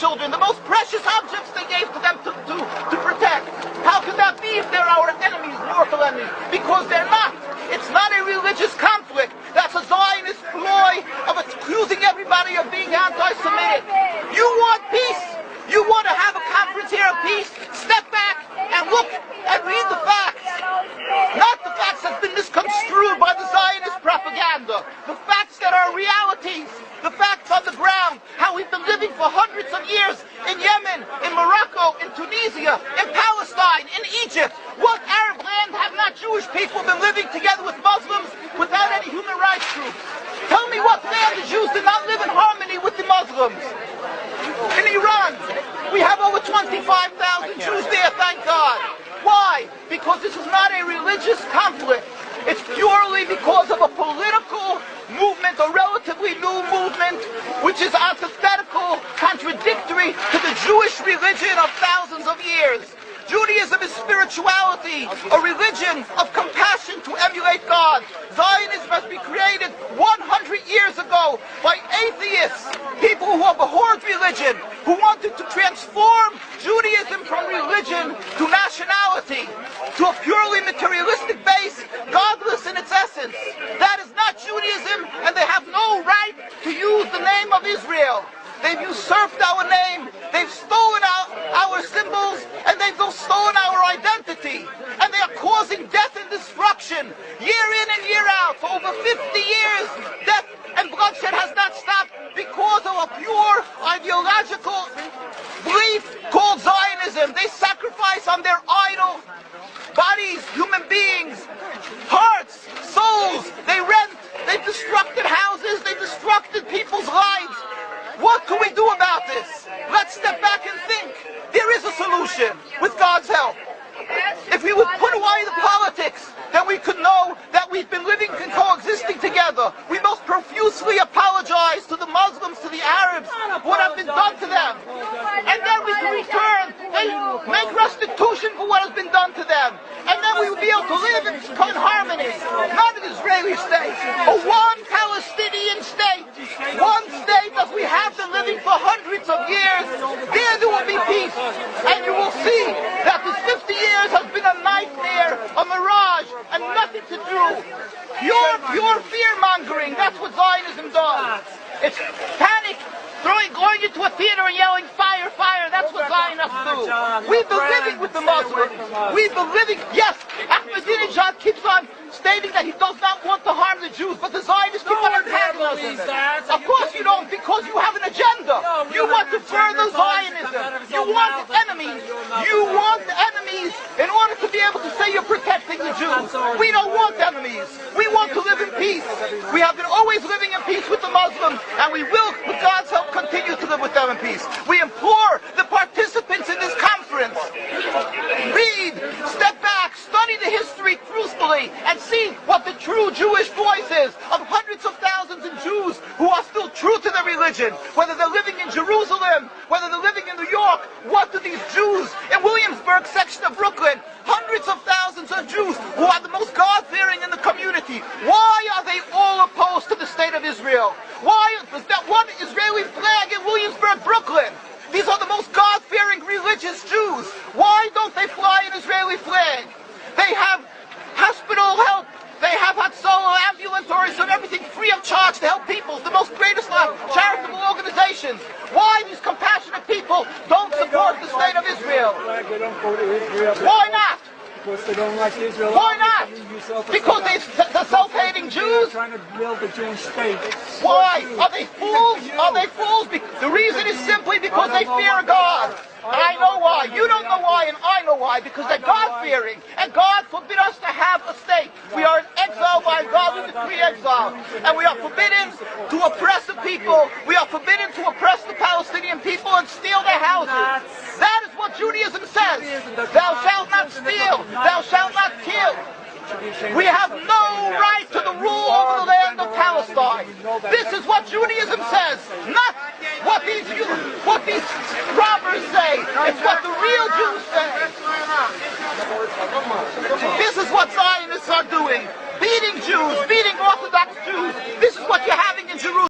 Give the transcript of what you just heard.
children, the most precious objects they gave to them to protect. How could that be if they're our enemies, mortal enemies? Because they're not. It's not a religious conflict. That's a Zionist ploy of accusing everybody of being anti-Semitic. You want peace? You want to have a conference here of peace? Step back and look and read the facts. Not the facts that have been misconstrued by the Zionist propaganda. The facts that are realities. The facts on the ground. How we've been living for hundreds of years in Yemen, in Morocco, in Tunisia, in Palestine, in Egypt. What Arab land have not Jewish people been living together with Muslims without any human rights groups? Tell me what land the Jews did not live in harmony with the Muslims. In Iran, we have over 25,000 Jews there, thank God. Why? Because this is not a religious conflict. It's purely because of a political movement, a relatively new movement, which is antithetical, contradictory to the Jewish religion of thousands of years. Judaism is spirituality, a religion of compassion to emulate God. Zionism has been created 100 years ago by atheists, people who abhorred religion, who wanted to transform Judaism from religion to nationality, to a purely materialistic base, godless in its essence. That is not Judaism, and they have no right to use the name of Israel. They've usurped our name, they've stolen our symbols, and they've stolen our identity. And they are causing death and destruction, year in and year out. For over 50 years, death and bloodshed has not stopped because of a pure ideological belief called Zionism. They sacrifice on their idol bodies, human beings, hearts, souls. They rent, they've destructed houses, they've destructed people's lives. What can we do about this? Let's step back and think. There is a solution with God's help. If we would put away the politics, then we could know that we've been living and coexisting together. We most profusely apologize to the Muslims, to the Arabs, what has been done to them. And then we can return and make restitution for what has been done to them. And then we will be able to live in harmony. Not an Israeli state, a one Palestinian state. One state as we have been living for hundreds of years. There will be peace. And you will see that this 50 years has been a nightmare, a mirage, and nothing to do. Pure fear-mongering, that's what Zionism does. It's panic, going into a theater and yelling, fire, fire, that's what Zionists do. We've been living with the Muslims. We've been living, yes, Ahmadinejad keeps on stating that he does not want to harm the Jews, but the Zionists keep on antagonizing them. Of course you don't, because you have an agenda. You want to further Zionism. You want enemies. You want enemies in order to be able to say you're protecting the Jews. We don't want enemies. We want to live in peace. We have been always living in peace with the Muslims, and we will, with God's help, continue to live with them in peace. We implore the participants in this conference, read, step back, study the history truthfully, and see what the true Jewish voice is of hundreds of thousands of Jews who are still true to their religion, whether they're living in Jerusalem, whether they're living in New York. What do these Jews in Williamsburg section of Brooklyn, hundreds of thousands of Jews who are the most God-fearing in the community, why are they all opposed to the state of Israel? Why is that one Israeli flag in Williamsburg, Brooklyn? These are the most God-fearing religious Jews. Why don't they fly an Israeli flag? They have hospital help. They have Hatzolah, ambulatories, and everything free of charge to help people. The most greatest charitable organizations. Why these compassionate people don't support the state of Israel? Why not? Because they don't like Israel. Why not? Because they're self-hating Jews? Trying to build a Jewish state. Why? Are they fools? Are they fools? The reason is simply because they fear God. I know why. You don't know why, and I know why. Because they're God-fearing. And God forbid us to have a state. We are in exile by God. We decree exile. And we are forbidden to oppress the people. We are forbidden to oppress the Palestinian people and steal their houses. That is what Judaism says. Thou shalt not steal. Thou shalt not kill. We have no right to the rule over the land of Palestine. This is what Judaism says, not what these robbers say. It's what the real Jews say. This is what Zionists are doing.